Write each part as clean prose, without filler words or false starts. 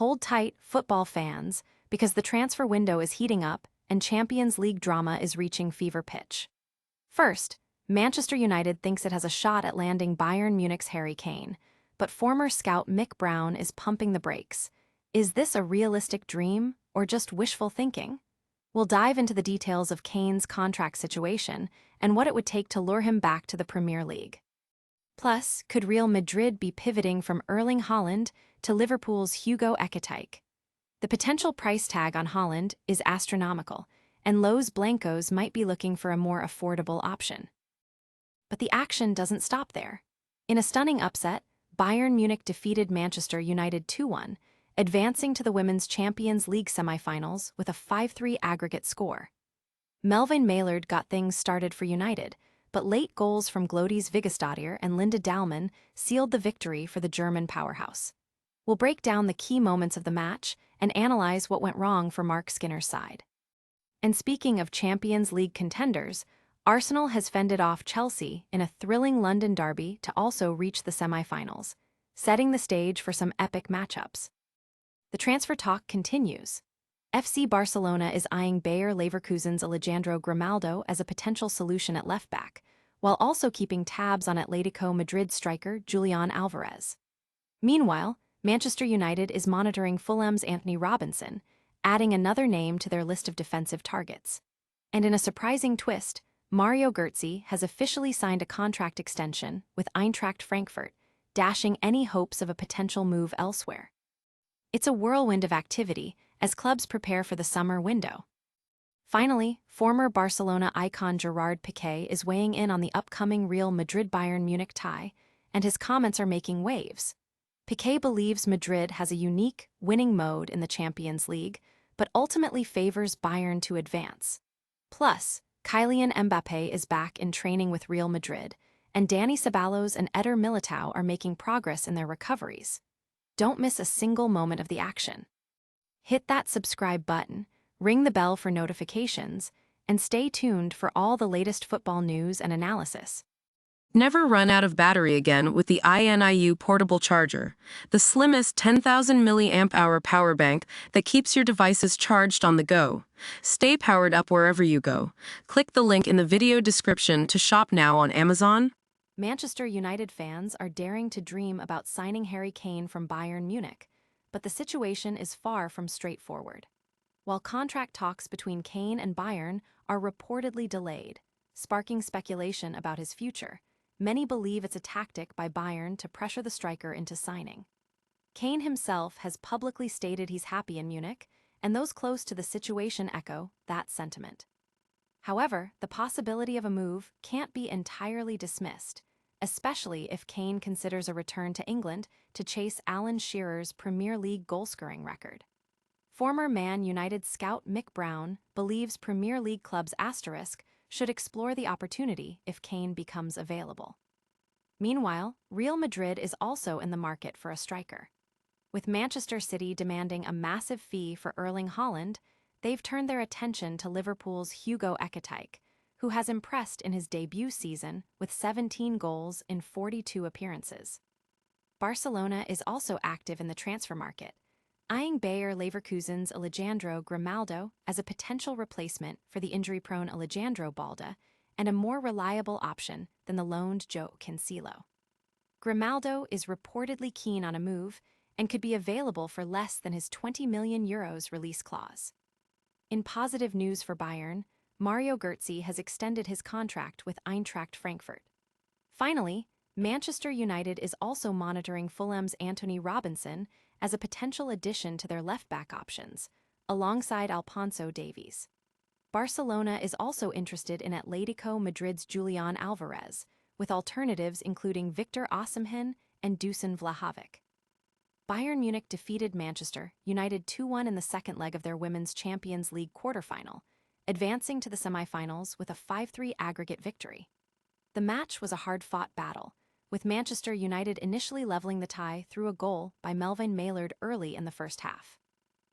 Hold tight, football fans, because the transfer window is heating up and Champions League drama is reaching fever pitch. First, Manchester United thinks it has a shot at landing Bayern Munich's Harry Kane, but former scout Mick Brown is pumping the brakes. Is this a realistic dream or just wishful thinking? We'll dive into the details of Kane's contract situation and what it would take to lure him back to the Premier League. Plus, could Real Madrid be pivoting from Erling Haaland to Liverpool's Hugo Ekitike? The potential price tag on Haaland is astronomical, and Los Blancos might be looking for a more affordable option. But the action doesn't stop there. In a stunning upset, Bayern Munich defeated Manchester United 2-1, advancing to the Women's Champions League semifinals with a 5-3 aggregate score. Melvin Maillard got things started for United, but late goals from Glodis Vigestadir and Linda Dahlmann sealed the victory for the German powerhouse. We'll break down the key moments of the match and analyze what went wrong for Marc Skinner's side. And speaking of Champions League contenders, Arsenal has fended off Chelsea in a thrilling London derby to also reach the semi-finals, setting the stage for some epic matchups. The transfer talk continues. FC Barcelona is eyeing Bayer Leverkusen's Alejandro Grimaldo as a potential solution at left-back, while also keeping tabs on Atletico Madrid striker Julian Alvarez. Meanwhile, Manchester United is monitoring Fulham's Anthony Robinson, adding another name to their list of defensive targets. And in a surprising twist, Mario Götze has officially signed a contract extension with Eintracht Frankfurt, dashing any hopes of a potential move elsewhere. It's a whirlwind of activity as clubs prepare for the summer window. Finally, former Barcelona icon Gerard Pique is weighing in on the upcoming Real Madrid-Bayern Munich tie, and his comments are making waves. Pique believes Madrid has a unique, winning mode in the Champions League, but ultimately favors Bayern to advance. Plus, Kylian Mbappe is back in training with Real Madrid, and Dani Ceballos and Eder Militao are making progress in their recoveries. Don't miss a single moment of the action. Hit that subscribe button, ring the bell for notifications, and stay tuned for all the latest football news and analysis. Never run out of battery again with the INIU portable charger, the slimmest 10,000 mAh power bank that keeps your devices charged on the go. Stay powered up wherever you go. Click the link in the video description to shop now on Amazon. Manchester United fans are daring to dream about signing Harry Kane from Bayern Munich, but the situation is far from straightforward. While contract talks between Kane and Bayern are reportedly delayed, sparking speculation about his future, many believe it's a tactic by Bayern to pressure the striker into signing. Kane himself has publicly stated he's happy in Munich, and those close to the situation echo that sentiment. However, the possibility of a move can't be entirely dismissed, especially if Kane considers a return to England to chase Alan Shearer's Premier League goal-scoring record. Former Man United scout Mick Brown believes Premier League clubs should explore the opportunity if Kane becomes available. Meanwhile, Real Madrid is also in the market for a striker. With Manchester City demanding a massive fee for Erling Haaland, they've turned their attention to Liverpool's Hugo Ekitike, who has impressed in his debut season with 17 goals in 42 appearances. Barcelona is also active in the transfer market, eyeing Bayer Leverkusen's Alejandro Grimaldo as a potential replacement for the injury-prone Alejandro Balda and a more reliable option than the loaned Joe Cancelo. Grimaldo is reportedly keen on a move and could be available for less than his €20 million release clause. In positive news for Bayern, Mario Götze has extended his contract with Eintracht Frankfurt. Finally, Manchester United is also monitoring Fulham's Anthony Robinson as a potential addition to their left-back options, alongside Alphonso Davies. Barcelona is also interested in Atletico Madrid's Julian Alvarez, with alternatives including Victor Osimhen and Dusan Vlahovic. Bayern Munich defeated Manchester United 2-1 in the second leg of their Women's Champions League quarterfinal, advancing to the semifinals with a 5-3 aggregate victory. The match was a hard-fought battle, with Manchester United initially leveling the tie through a goal by Melvin Maillard early in the first half.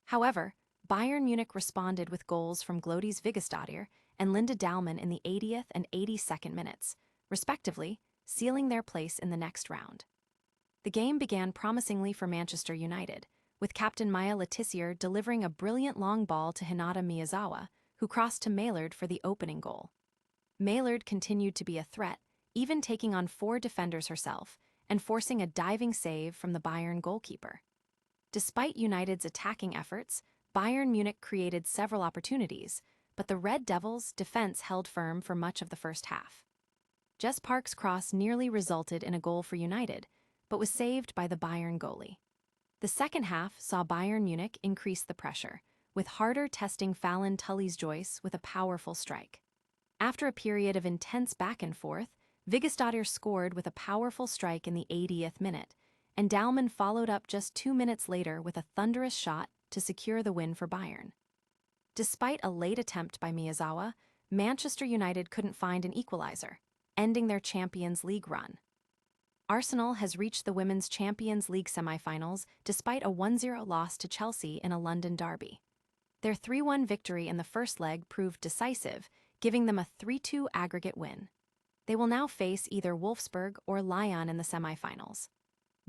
However, Bayern Munich responded with goals from Glodis Vigestadir and Linda Dahlmann in the 80th and 82nd minutes, respectively, sealing their place in the next round. The game began promisingly for Manchester United, with captain Maya Letizier delivering a brilliant long ball to Hinata Miyazawa, who crossed to Maillard for the opening goal. Maillard continued to be a threat, even taking on 4 defenders herself and forcing a diving save from the Bayern goalkeeper. Despite United's attacking efforts, Bayern Munich created several opportunities, but the Red Devils' defense held firm for much of the first half. Jess Park's cross nearly resulted in a goal for United, but was saved by the Bayern goalie. The second half saw Bayern Munich increase the pressure, with Harder testing Fallon Tully's-Joyce with a powerful strike. After a period of intense back and forth, Vigestadter scored with a powerful strike in the 80th minute, and Dalman followed up just 2 minutes later with a thunderous shot to secure the win for Bayern. Despite a late attempt by Miyazawa, Manchester United couldn't find an equalizer, ending their Champions League run. Arsenal has reached the Women's Champions League semi-finals despite a 1-0 loss to Chelsea in a London derby. Their 3-1 victory in the first leg proved decisive, giving them a 3-2 aggregate win. They will now face either Wolfsburg or Lyon in the semi-finals.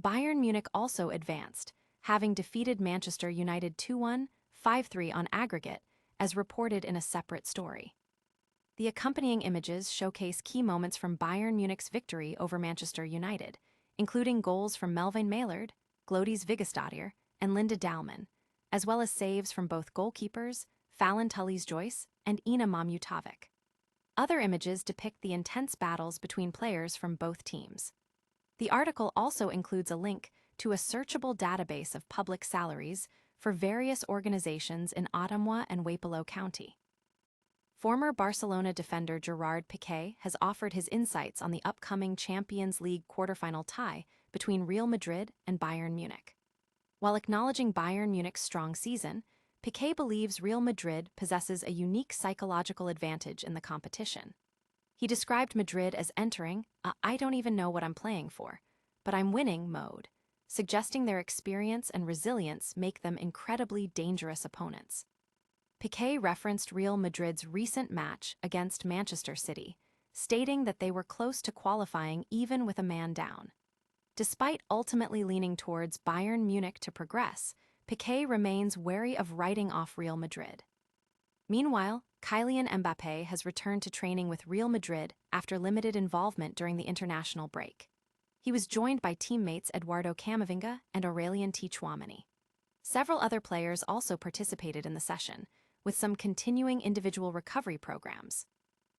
Bayern Munich also advanced, having defeated Manchester United 2-1, 5-3 on aggregate, as reported in a separate story. The accompanying images showcase key moments from Bayern Munich's victory over Manchester United, including goals from Melvin Maillard, Glodys Vigestadter, and Linda Dalman, as well as saves from both goalkeepers, Fallon Tully's-Joyce and Ina Mamutavik. Other images depict the intense battles between players from both teams. The article also includes a link to a searchable database of public salaries for various organizations in Ottawa and Wapello County. Former Barcelona defender Gerard Pique has offered his insights on the upcoming Champions League quarterfinal tie between Real Madrid and Bayern Munich. While acknowledging Bayern Munich's strong season, Pique believes Real Madrid possesses a unique psychological advantage in the competition. He described Madrid as entering a "I don't even know what I'm playing for, but I'm winning" mode, suggesting their experience and resilience make them incredibly dangerous opponents. Pique referenced Real Madrid's recent match against Manchester City, stating that they were close to qualifying even with a man down. Despite ultimately leaning towards Bayern Munich to progress, Pique remains wary of writing off Real Madrid. Meanwhile, Kylian Mbappe has returned to training with Real Madrid after limited involvement during the international break. He was joined by teammates Eduardo Camavinga and Aurelien Tchouameni. Several other players also participated in the session, with some continuing individual recovery programs.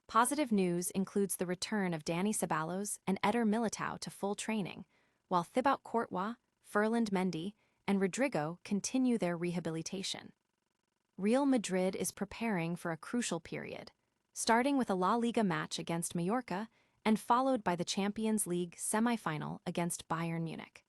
Positive news includes the return of Dani Ceballos and Eder Militao to full training, while Thibaut Courtois, Ferland Mendy, and Rodrigo continue their rehabilitation. Real Madrid is preparing for a crucial period, starting with a La Liga match against Mallorca and followed by the Champions League semi-final against Bayern Munich.